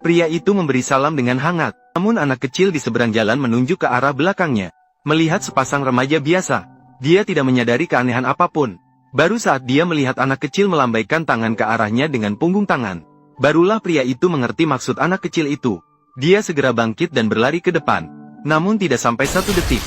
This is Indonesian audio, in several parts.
Pria itu memberi salam dengan hangat. Namun anak kecil di seberang jalan menunjuk ke arah belakangnya. Melihat sepasang remaja biasa, dia tidak menyadari keanehan apapun. Baru saat dia melihat anak kecil melambaikan tangan ke arahnya dengan punggung tangan, barulah pria itu mengerti maksud anak kecil itu. Dia segera bangkit dan berlari ke depan. Namun tidak sampai 1 detik,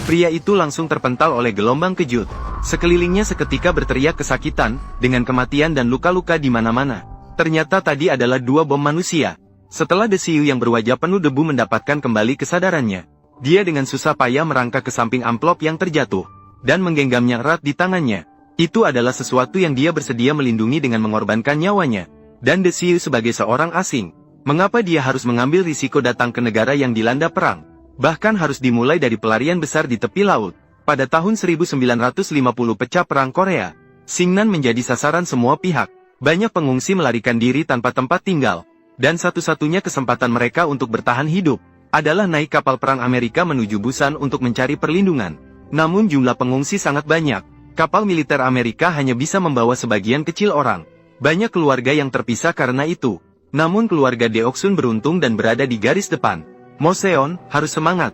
pria itu langsung terpental oleh gelombang kejut. Sekelilingnya seketika berteriak kesakitan, dengan kematian dan luka-luka di mana-mana. Ternyata tadi adalah 2 bom manusia. Setelah Desiu yang berwajah penuh debu mendapatkan kembali kesadarannya, dia dengan susah payah merangkak ke samping amplop yang terjatuh, dan menggenggamnya erat di tangannya. Itu adalah sesuatu yang dia bersedia melindungi dengan mengorbankan nyawanya. Dan Desiu sebagai seorang asing, mengapa dia harus mengambil risiko datang ke negara yang dilanda perang? Bahkan harus dimulai dari pelarian besar di tepi laut. Pada tahun 1950 pecah perang Korea, Singnan menjadi sasaran semua pihak. Banyak pengungsi melarikan diri tanpa tempat tinggal. Dan satu-satunya kesempatan mereka untuk bertahan hidup adalah naik kapal perang Amerika menuju Busan untuk mencari perlindungan. Namun jumlah pengungsi sangat banyak. Kapal militer Amerika hanya bisa membawa sebagian kecil orang. Banyak keluarga yang terpisah karena itu. Namun keluarga Deoksun beruntung dan berada di garis depan. Moseon, harus semangat.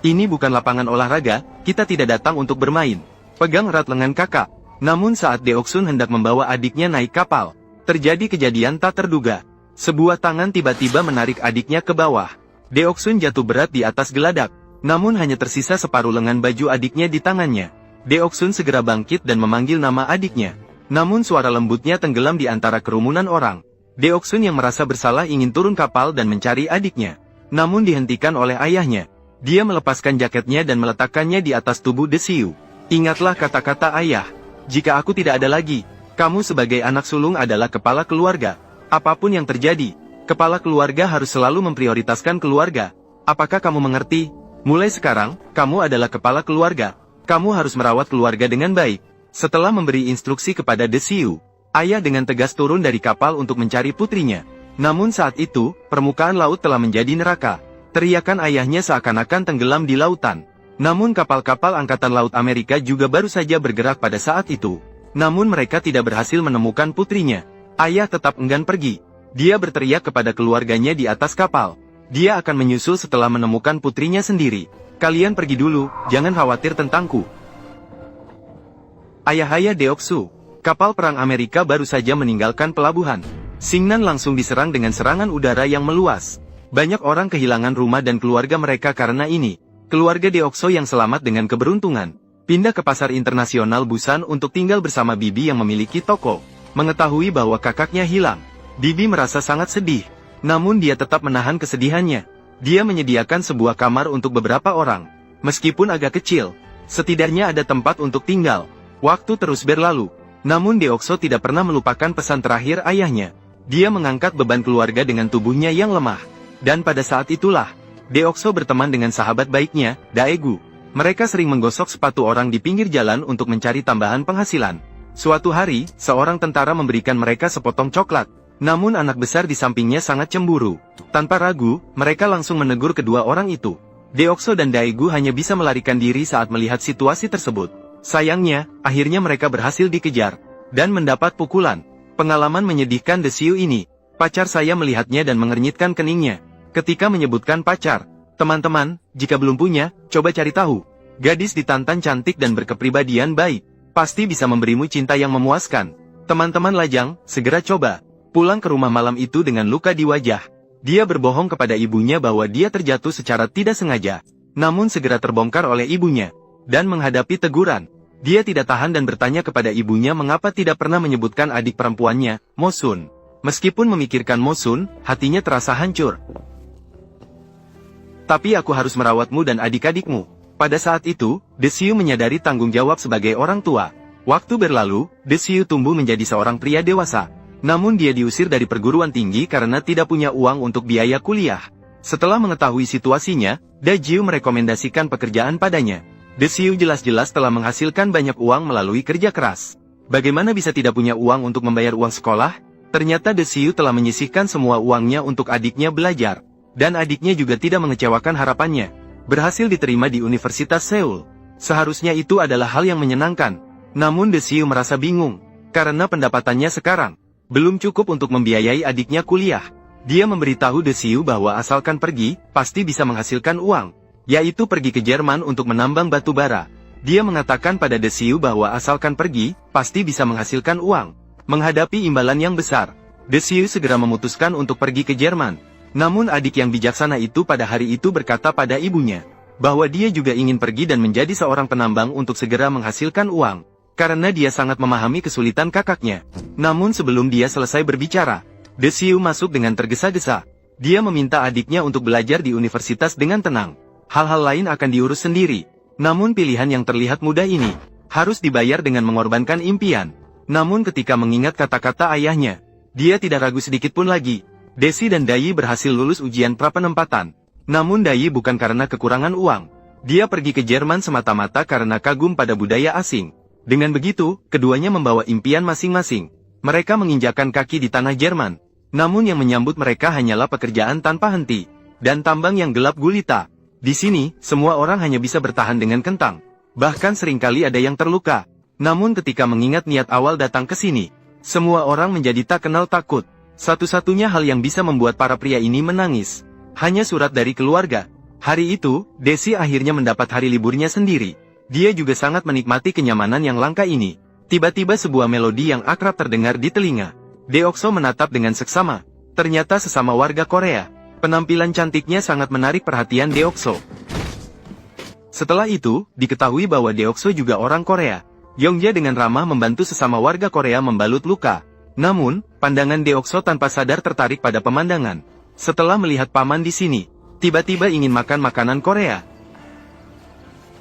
Ini bukan lapangan olahraga, kita tidak datang untuk bermain. Pegang erat lengan kakak. Namun saat Deoksun hendak membawa adiknya naik kapal, terjadi kejadian tak terduga. Sebuah tangan tiba-tiba menarik adiknya ke bawah. Deoksun jatuh berat di atas geladak. Namun hanya tersisa separuh lengan baju adiknya di tangannya. Deoksun segera bangkit dan memanggil nama adiknya. Namun suara lembutnya tenggelam di antara kerumunan orang. Deoksun yang merasa bersalah ingin turun kapal dan mencari adiknya. Namun dihentikan oleh ayahnya. Dia melepaskan jaketnya dan meletakkannya di atas tubuh Desiu. Ingatlah kata-kata ayah. Jika aku tidak ada lagi, kamu sebagai anak sulung adalah kepala keluarga. Apapun yang terjadi, kepala keluarga harus selalu memprioritaskan keluarga. Apakah kamu mengerti? Mulai sekarang, kamu adalah kepala keluarga. Kamu harus merawat keluarga dengan baik. Setelah memberi instruksi kepada Desiu, ayah dengan tegas turun dari kapal untuk mencari putrinya. Namun saat itu, permukaan laut telah menjadi neraka. Teriakan ayahnya seakan-akan tenggelam di lautan. Namun kapal-kapal Angkatan Laut Amerika juga baru saja bergerak pada saat itu. Namun mereka tidak berhasil menemukan putrinya. Ayah tetap enggan pergi. Dia berteriak kepada keluarganya di atas kapal. Dia akan menyusul setelah menemukan putrinya sendiri. Kalian pergi dulu, jangan khawatir tentangku. Ayah Deoksu, kapal perang Amerika baru saja meninggalkan pelabuhan. Singnan langsung diserang dengan serangan udara yang meluas. Banyak orang kehilangan rumah dan keluarga mereka karena ini. Keluarga Deokso yang selamat dengan keberuntungan pindah ke pasar internasional Busan untuk tinggal bersama Bibi yang memiliki toko. Mengetahui bahwa kakaknya hilang, Bibi merasa sangat sedih. Namun dia tetap menahan kesedihannya. Dia menyediakan sebuah kamar untuk beberapa orang. Meskipun agak kecil, setidaknya ada tempat untuk tinggal. Waktu terus berlalu. Namun Deokso tidak pernah melupakan pesan terakhir ayahnya. Dia mengangkat beban keluarga dengan tubuhnya yang lemah. Dan pada saat itulah, Deokso berteman dengan sahabat baiknya, Daegu. Mereka sering menggosok sepatu orang di pinggir jalan untuk mencari tambahan penghasilan. Suatu hari, seorang tentara memberikan mereka sepotong coklat. Namun anak besar di sampingnya sangat cemburu. Tanpa ragu, mereka langsung menegur kedua orang itu. Deokso dan Daegu hanya bisa melarikan diri saat melihat situasi tersebut. Sayangnya, akhirnya mereka berhasil dikejar dan mendapat pukulan. Pengalaman menyedihkan Desiu ini. Pacar saya melihatnya dan mengernyitkan keningnya. Ketika menyebutkan pacar, teman-teman, jika belum punya, coba cari tahu. Gadis ditantan cantik dan berkepribadian baik, pasti bisa memberimu cinta yang memuaskan. Teman-teman lajang, segera coba. Pulang ke rumah malam itu dengan luka di wajah. Dia berbohong kepada ibunya bahwa dia terjatuh secara tidak sengaja. Namun segera terbongkar oleh ibunya. Dan menghadapi teguran, dia tidak tahan dan bertanya kepada ibunya mengapa tidak pernah menyebutkan adik perempuannya, Mosun. Meskipun memikirkan Mosun, hatinya terasa hancur. Tapi aku harus merawatmu dan adik-adikmu. Pada saat itu, Desiu menyadari tanggung jawab sebagai orang tua. Waktu berlalu, Desiu tumbuh menjadi seorang pria dewasa. Namun dia diusir dari perguruan tinggi karena tidak punya uang untuk biaya kuliah. Setelah mengetahui situasinya, Dajiu merekomendasikan pekerjaan padanya. Desiu jelas-jelas telah menghasilkan banyak uang melalui kerja keras. Bagaimana bisa tidak punya uang untuk membayar uang sekolah? Ternyata Desiu telah menyisihkan semua uangnya untuk adiknya belajar. Dan adiknya juga tidak mengecewakan harapannya. Berhasil diterima di Universitas Seoul. Seharusnya itu adalah hal yang menyenangkan. Namun Desiu merasa bingung. Karena pendapatannya sekarang Belum cukup untuk membiayai adiknya kuliah. Dia memberitahu De Xiu bahwa asalkan pergi, pasti bisa menghasilkan uang, yaitu pergi ke Jerman untuk menambang batu bara. Dia mengatakan pada De Xiu bahwa asalkan pergi, pasti bisa menghasilkan uang. Menghadapi imbalan yang besar, De Xiu segera memutuskan untuk pergi ke Jerman. Namun adik yang bijaksana itu pada hari itu berkata pada ibunya, bahwa dia juga ingin pergi dan menjadi seorang penambang untuk segera menghasilkan uang, karena dia sangat memahami kesulitan kakaknya. Namun sebelum dia selesai berbicara, De Xiu masuk dengan tergesa-gesa. Dia meminta adiknya untuk belajar di universitas dengan tenang. Hal-hal lain akan diurus sendiri. Namun pilihan yang terlihat mudah ini, harus dibayar dengan mengorbankan impian. Namun ketika mengingat kata-kata ayahnya, dia tidak ragu sedikit pun lagi. Desi dan Dai berhasil lulus ujian prapenempatan. Namun Dai bukan karena kekurangan uang. Dia pergi ke Jerman semata-mata karena kagum pada budaya asing. Dengan begitu, keduanya membawa impian masing-masing. Mereka menginjakkan kaki di tanah Jerman. Namun yang menyambut mereka hanyalah pekerjaan tanpa henti, dan tambang yang gelap gulita. Di sini, semua orang hanya bisa bertahan dengan kentang. Bahkan seringkali ada yang terluka. Namun ketika mengingat niat awal datang ke sini, semua orang menjadi tak kenal takut. Satu-satunya hal yang bisa membuat para pria ini menangis, hanya surat dari keluarga. Hari itu, Desi akhirnya mendapat hari liburnya sendiri. Dia juga sangat menikmati kenyamanan yang langka ini. Tiba-tiba sebuah melodi yang akrab terdengar di telinga. Deokso menatap dengan seksama. Ternyata sesama warga Korea. Penampilan cantiknya sangat menarik perhatian Deokso. Setelah itu, diketahui bahwa Deokso juga orang Korea. Yongja dengan ramah membantu sesama warga Korea membalut luka. Namun, pandangan Deokso tanpa sadar tertarik pada pemandangan. Setelah melihat paman di sini, tiba-tiba ingin makan makanan Korea.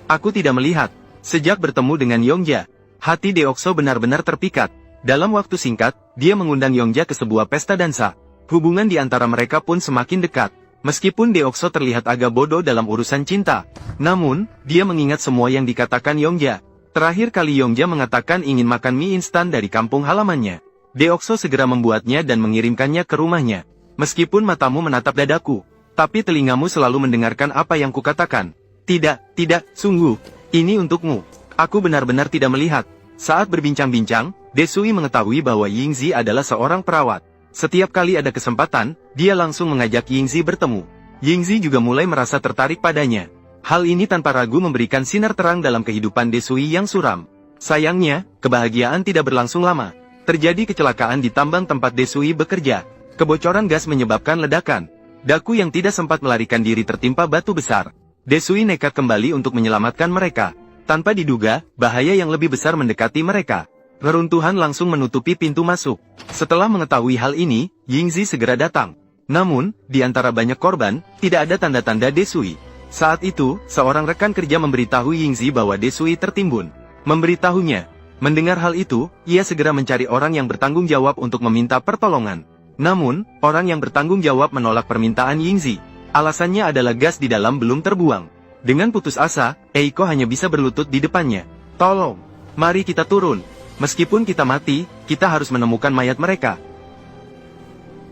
Aku tidak melihat. Sejak bertemu dengan Yongja, hati Deokso benar-benar terpikat. Dalam waktu singkat, dia mengundang Yongja ke sebuah pesta dansa. Hubungan di antara mereka pun semakin dekat. Meskipun Deokso terlihat agak bodoh dalam urusan cinta, namun, dia mengingat semua yang dikatakan Yongja. Terakhir kali Yongja mengatakan ingin makan mie instan dari kampung halamannya. Deokso segera membuatnya dan mengirimkannya ke rumahnya. Meskipun matamu menatap dadaku, tapi telingamu selalu mendengarkan apa yang kukatakan. Tidak, sungguh. Ini untukmu. Aku benar-benar tidak melihat. Saat berbincang-bincang, Desui mengetahui bahwa Yingzi adalah seorang perawat. Setiap kali ada kesempatan, dia langsung mengajak Yingzi bertemu. Yingzi juga mulai merasa tertarik padanya. Hal ini tanpa ragu memberikan sinar terang dalam kehidupan Desui yang suram. Sayangnya, kebahagiaan tidak berlangsung lama. Terjadi kecelakaan di tambang tempat Desui bekerja. Kebocoran gas menyebabkan ledakan. Daku yang tidak sempat melarikan diri tertimpa batu besar. Desui nekat kembali untuk menyelamatkan mereka. Tanpa diduga, bahaya yang lebih besar mendekati mereka. Reruntuhan langsung menutupi pintu masuk. Setelah mengetahui hal ini, Yingzi segera datang. Namun, di antara banyak korban, tidak ada tanda-tanda Desui. Saat itu, seorang rekan kerja memberitahu Yingzi bahwa Desui tertimbun. Memberitahunya. Mendengar hal itu, ia segera mencari orang yang bertanggung jawab untuk meminta pertolongan. Namun, orang yang bertanggung jawab menolak permintaan Yingzi. Alasannya adalah gas di dalam belum terbuang. Dengan putus asa, Eiko hanya bisa berlutut di depannya. Tolong, mari kita turun. Meskipun kita mati, kita harus menemukan mayat mereka.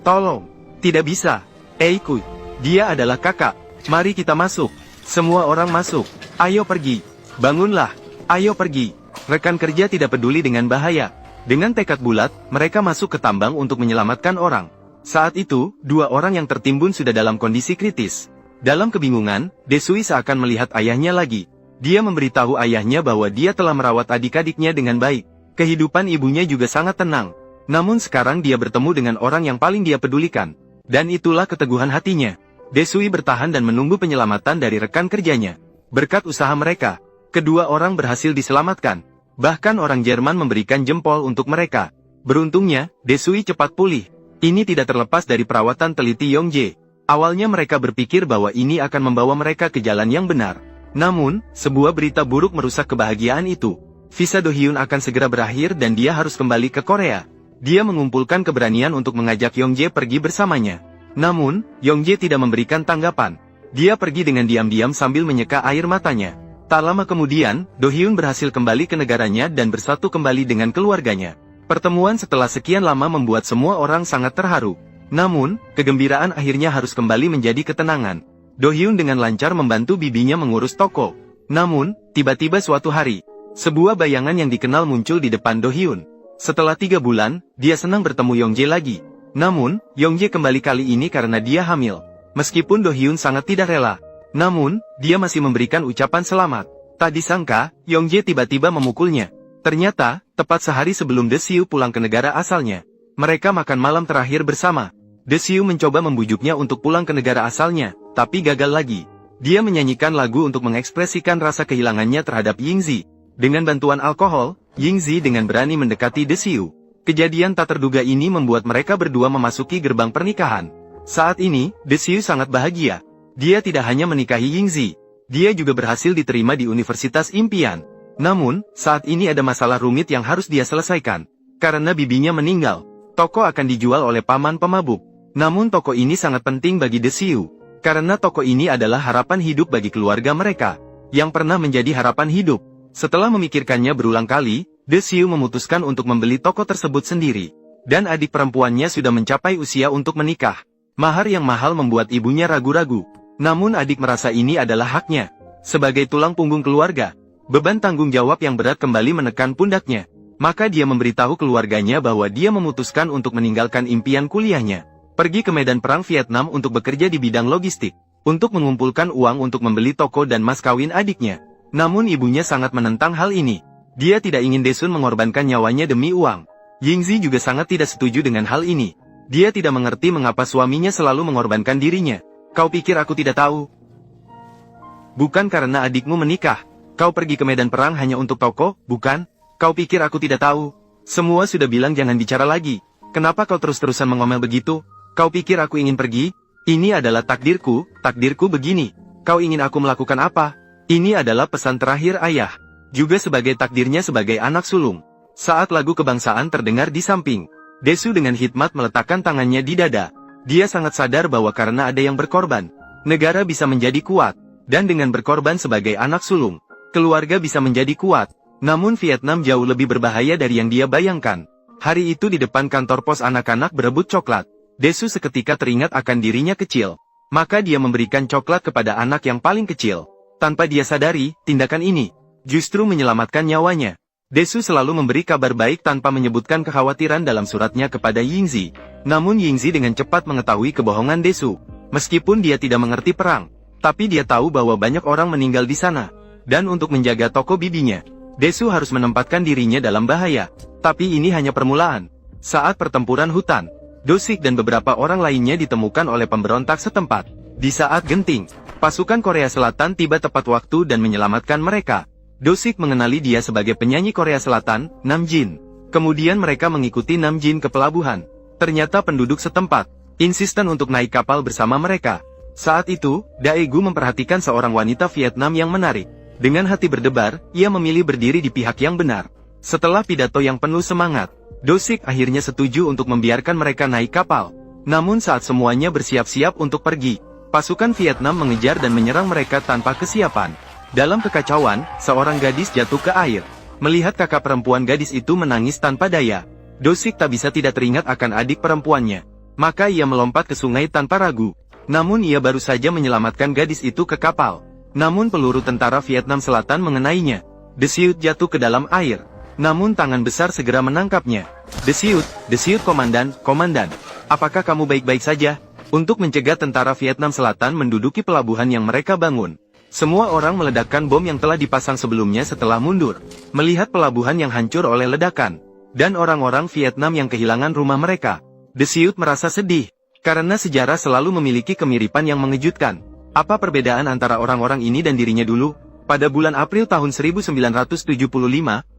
Tolong, tidak bisa. Eiko, dia adalah kakak. Mari kita masuk. Semua orang masuk. Ayo pergi. Bangunlah. Ayo pergi. Rekan kerja tidak peduli dengan bahaya. Dengan tekad bulat, mereka masuk ke tambang untuk menyelamatkan orang. Saat itu, dua orang yang tertimbun sudah dalam kondisi kritis. Dalam kebingungan, Desui seakan melihat ayahnya lagi. Dia memberitahu ayahnya bahwa dia telah merawat adik-adiknya dengan baik. Kehidupan ibunya juga sangat tenang. Namun sekarang dia bertemu dengan orang yang paling dia pedulikan. Dan itulah keteguhan hatinya. Desui bertahan dan menunggu penyelamatan dari rekan kerjanya. Berkat usaha mereka, kedua orang berhasil diselamatkan. Bahkan orang Jerman memberikan jempol untuk mereka. Beruntungnya, Desui cepat pulih. Ini tidak terlepas dari perawatan teliti Yongjae. Awalnya mereka berpikir bahwa ini akan membawa mereka ke jalan yang benar. Namun, sebuah berita buruk merusak kebahagiaan itu. Visa Do Hyun akan segera berakhir dan dia harus kembali ke Korea. Dia mengumpulkan keberanian untuk mengajak Yongjae pergi bersamanya. Namun, Yongjae tidak memberikan tanggapan. Dia pergi dengan diam-diam sambil menyeka air matanya. Tak lama kemudian, Do Hyun berhasil kembali ke negaranya dan bersatu kembali dengan keluarganya. Pertemuan setelah sekian lama membuat semua orang sangat terharu. Namun, kegembiraan akhirnya harus kembali menjadi ketenangan. Do Hyun dengan lancar membantu bibinya mengurus toko. Namun, tiba-tiba suatu hari, sebuah bayangan yang dikenal muncul di depan Do Hyun. Setelah 3 bulan, dia senang bertemu Yongjae lagi. Namun, Yongjae kembali kali ini karena dia hamil. Meskipun Do Hyun sangat tidak rela, namun, dia masih memberikan ucapan selamat. Tak disangka, Yongjae tiba-tiba memukulnya. Ternyata, tepat sehari sebelum De Siu pulang ke negara asalnya, mereka makan malam terakhir bersama. De Siu mencoba membujuknya untuk pulang ke negara asalnya, tapi gagal lagi. Dia menyanyikan lagu untuk mengekspresikan rasa kehilangannya terhadap Yingzi. Dengan bantuan alkohol, Yingzi dengan berani mendekati De Siu. Kejadian tak terduga ini membuat mereka berdua memasuki gerbang pernikahan. Saat ini, De Siu sangat bahagia. Dia tidak hanya menikahi Yingzi, dia juga berhasil diterima di Universitas Impian. Namun, saat ini ada masalah rumit yang harus dia selesaikan. Karena bibinya meninggal, toko akan dijual oleh paman pemabuk. Namun toko ini sangat penting bagi De Siu. Karena toko ini adalah harapan hidup bagi keluarga mereka, yang pernah menjadi harapan hidup. Setelah memikirkannya berulang kali, De Siu memutuskan untuk membeli toko tersebut sendiri. Dan adik perempuannya sudah mencapai usia untuk menikah. Mahar yang mahal membuat ibunya ragu-ragu. Namun adik merasa ini adalah haknya. Sebagai tulang punggung keluarga, beban tanggung jawab yang berat kembali menekan pundaknya. Maka dia memberitahu keluarganya bahwa dia memutuskan untuk meninggalkan impian kuliahnya. Pergi ke medan perang Vietnam untuk bekerja di bidang logistik. Untuk mengumpulkan uang untuk membeli toko dan mas kawin adiknya. Namun ibunya sangat menentang hal ini. Dia tidak ingin Daesun mengorbankan nyawanya demi uang. Yingzi juga sangat tidak setuju dengan hal ini. Dia tidak mengerti mengapa suaminya selalu mengorbankan dirinya. Kau pikir aku tidak tahu? Bukan karena adikmu menikah. Kau pergi ke medan perang hanya untuk toko, bukan? Kau pikir aku tidak tahu? Semua sudah bilang jangan bicara lagi. Kenapa kau terus-terusan mengomel begitu? Kau pikir aku ingin pergi? Ini adalah takdirku begini. Kau ingin aku melakukan apa? Ini adalah pesan terakhir ayah. Juga sebagai takdirnya sebagai anak sulung. Saat lagu kebangsaan terdengar di samping, Daesu dengan hikmat meletakkan tangannya di dada. Dia sangat sadar bahwa karena ada yang berkorban, negara bisa menjadi kuat. Dan dengan berkorban sebagai anak sulung, keluarga bisa menjadi kuat. Namun Vietnam jauh lebih berbahaya dari yang dia bayangkan. Hari itu di depan kantor pos anak-anak berebut coklat. Daesu seketika teringat akan dirinya kecil. Maka dia memberikan coklat kepada anak yang paling kecil. Tanpa dia sadari, tindakan ini justru menyelamatkan nyawanya. Daesu selalu memberi kabar baik tanpa menyebutkan kekhawatiran dalam suratnya kepada Yingzi. Namun Yingzi dengan cepat mengetahui kebohongan Daesu. Meskipun dia tidak mengerti perang, tapi dia tahu bahwa banyak orang meninggal di sana. Dan untuk menjaga toko bibinya, Daesu harus menempatkan dirinya dalam bahaya. Tapi ini hanya permulaan. Saat pertempuran hutan, Do-sik dan beberapa orang lainnya ditemukan oleh pemberontak setempat. Di saat genting, pasukan Korea Selatan tiba tepat waktu dan menyelamatkan mereka. Do-sik mengenali dia sebagai penyanyi Korea Selatan, Nam Jin. Kemudian mereka mengikuti Nam Jin ke pelabuhan. Ternyata penduduk setempat insisten untuk naik kapal bersama mereka. Saat itu, Daegu memperhatikan seorang wanita Vietnam yang menarik. Dengan hati berdebar, ia memilih berdiri di pihak yang benar. Setelah pidato yang penuh semangat, Do-sik akhirnya setuju untuk membiarkan mereka naik kapal. Namun saat semuanya bersiap-siap untuk pergi, pasukan Vietnam mengejar dan menyerang mereka tanpa kesiapan. Dalam kekacauan, seorang gadis jatuh ke air. Melihat kakak perempuan gadis itu menangis tanpa daya, Do-sik tak bisa tidak teringat akan adik perempuannya. Maka ia melompat ke sungai tanpa ragu. Namun ia baru saja menyelamatkan gadis itu ke kapal. Namun peluru tentara Vietnam Selatan mengenainya. De Siut jatuh ke dalam air. Namun tangan besar segera menangkapnya. De Siut, komandan, apakah kamu baik-baik saja? Untuk mencegah tentara Vietnam Selatan menduduki pelabuhan yang mereka bangun, semua orang meledakkan bom yang telah dipasang sebelumnya setelah mundur. Melihat pelabuhan yang hancur oleh ledakan, dan orang-orang Vietnam yang kehilangan rumah mereka, De Siut merasa sedih. Karena sejarah selalu memiliki kemiripan yang mengejutkan. Apa perbedaan antara orang-orang ini dan dirinya dulu? Pada bulan April tahun 1975,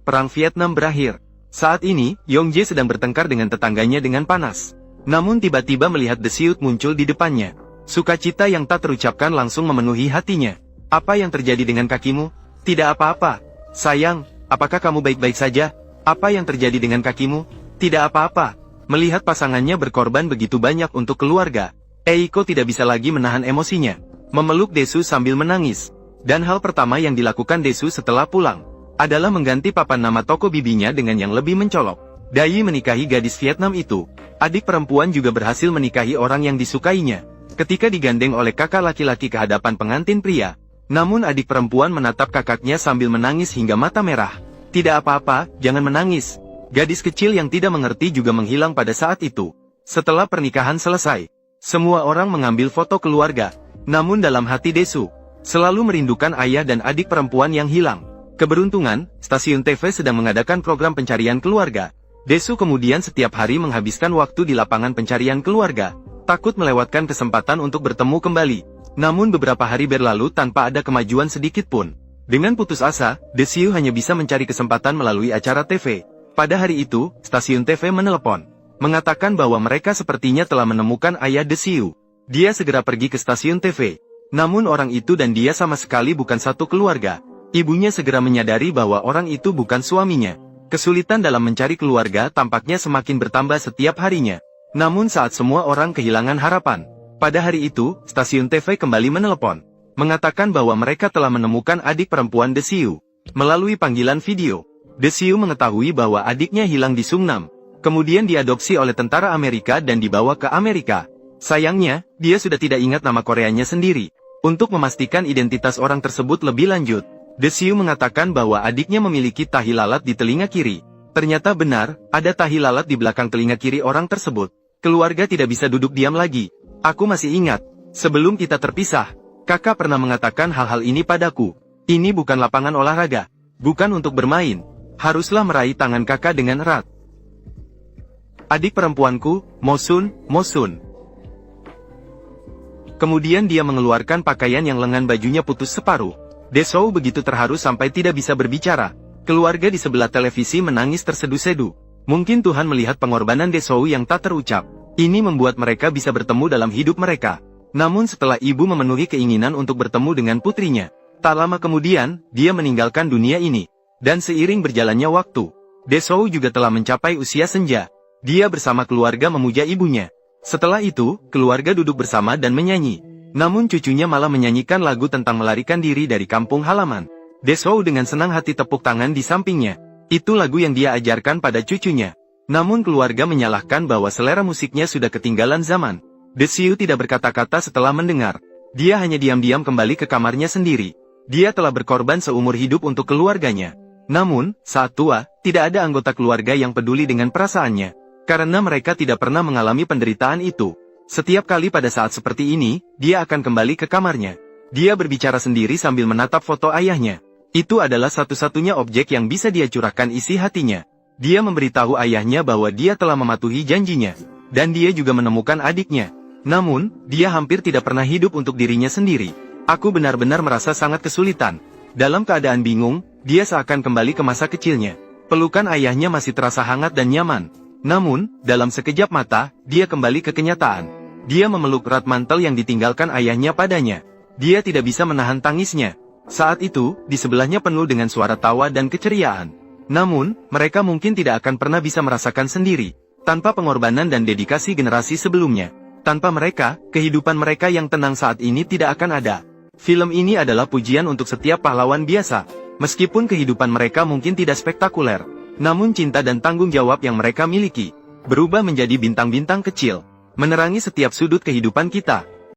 Perang Vietnam berakhir. Saat ini, Yongjae sedang bertengkar dengan tetangganya dengan panas. Namun tiba-tiba melihat De Siut muncul di depannya. Sukacita yang tak terucapkan langsung memenuhi hatinya. Apa yang terjadi dengan kakimu? Tidak apa-apa. Sayang, apakah kamu baik-baik saja? Apa yang terjadi dengan kakimu? Tidak apa-apa. Melihat pasangannya berkorban begitu banyak untuk keluarga, Eiko tidak bisa lagi menahan emosinya. Memeluk Daesu sambil menangis. Dan hal pertama yang dilakukan Daesu setelah pulang adalah mengganti papan nama toko bibinya dengan yang lebih mencolok. Dayi menikahi gadis Vietnam itu. Adik perempuan juga berhasil menikahi orang yang disukainya. Ketika digandeng oleh kakak laki-laki ke hadapan pengantin pria, namun adik perempuan menatap kakaknya sambil menangis hingga mata merah. Tidak apa-apa, jangan menangis. Gadis kecil yang tidak mengerti juga menghilang pada saat itu. Setelah pernikahan selesai, semua orang mengambil foto keluarga. Namun dalam hati Desu, selalu merindukan ayah dan adik perempuan yang hilang. Keberuntungan, stasiun TV sedang mengadakan program pencarian keluarga. Desu kemudian setiap hari menghabiskan waktu di lapangan pencarian keluarga, takut melewatkan kesempatan untuk bertemu kembali. Namun beberapa hari berlalu tanpa ada kemajuan sedikit pun. Dengan putus asa, Desu hanya bisa mencari kesempatan melalui acara TV. Pada hari itu, stasiun TV menelepon, mengatakan bahwa mereka sepertinya telah menemukan ayah Desu. Dia segera pergi ke stasiun TV. Namun orang itu dan dia sama sekali bukan satu keluarga. Ibunya segera menyadari bahwa orang itu bukan suaminya. Kesulitan dalam mencari keluarga tampaknya semakin bertambah setiap harinya. Namun saat semua orang kehilangan harapan, pada hari itu, stasiun TV kembali menelepon, mengatakan bahwa mereka telah menemukan adik perempuan Desu. Melalui panggilan video, Desu mengetahui bahwa adiknya hilang di Sungnam, kemudian diadopsi oleh tentara Amerika dan dibawa ke Amerika. Sayangnya, dia sudah tidak ingat nama Koreanya sendiri. Untuk memastikan identitas orang tersebut lebih lanjut, Desu mengatakan bahwa adiknya memiliki tahi lalat di telinga kiri. Ternyata benar, ada tahi lalat di belakang telinga kiri orang tersebut. Keluarga tidak bisa duduk diam lagi. Aku masih ingat, sebelum kita terpisah, kakak pernah mengatakan hal-hal ini padaku. Ini bukan lapangan olahraga, bukan untuk bermain. Haruslah meraih tangan kakak dengan erat. Adik perempuanku, Mosun. Kemudian dia mengeluarkan pakaian yang lengan bajunya putus separuh. Desu begitu terharu sampai tidak bisa berbicara. Keluarga di sebelah televisi menangis tersedu-sedu. Mungkin Tuhan melihat pengorbanan Desu yang tak terucap. Ini membuat mereka bisa bertemu dalam hidup mereka. Namun setelah ibu memenuhi keinginan untuk bertemu dengan putrinya, tak lama kemudian, dia meninggalkan dunia ini. Dan seiring berjalannya waktu, Desu juga telah mencapai usia senja. Dia bersama keluarga memuja ibunya. Setelah itu, keluarga duduk bersama dan menyanyi. Namun cucunya malah menyanyikan lagu tentang melarikan diri dari kampung halaman. Desu dengan senang hati tepuk tangan di sampingnya. Itu lagu yang dia ajarkan pada cucunya. Namun keluarga menyalahkan bahwa selera musiknya sudah ketinggalan zaman. Desu tidak berkata-kata setelah mendengar. Dia hanya diam-diam kembali ke kamarnya sendiri. Dia telah berkorban seumur hidup untuk keluarganya. Namun, saat tua, tidak ada anggota keluarga yang peduli dengan perasaannya. Karena mereka tidak pernah mengalami penderitaan itu. Setiap kali pada saat seperti ini, dia akan kembali ke kamarnya. Dia berbicara sendiri sambil menatap foto ayahnya. Itu adalah satu-satunya objek yang bisa dia curahkan isi hatinya. Dia memberitahu ayahnya bahwa dia telah mematuhi janjinya. Dan dia juga menemukan adiknya. Namun, dia hampir tidak pernah hidup untuk dirinya sendiri. Aku benar-benar merasa sangat kesulitan. Dalam keadaan bingung, dia seakan kembali ke masa kecilnya. Pelukan ayahnya masih terasa hangat dan nyaman. Namun, dalam sekejap mata, dia kembali ke kenyataan. Dia memeluk erat mantel yang ditinggalkan ayahnya padanya. Dia tidak bisa menahan tangisnya. Saat itu, di sebelahnya penuh dengan suara tawa dan keceriaan. Namun, mereka mungkin tidak akan pernah bisa merasakan sendiri, tanpa pengorbanan dan dedikasi generasi sebelumnya. Tanpa mereka, kehidupan mereka yang tenang saat ini tidak akan ada. Film ini adalah pujian untuk setiap pahlawan biasa. Meskipun kehidupan mereka mungkin tidak spektakuler, namun cinta dan tanggung jawab yang mereka miliki berubah menjadi bintang-bintang kecil, menerangi setiap sudut kehidupan kita.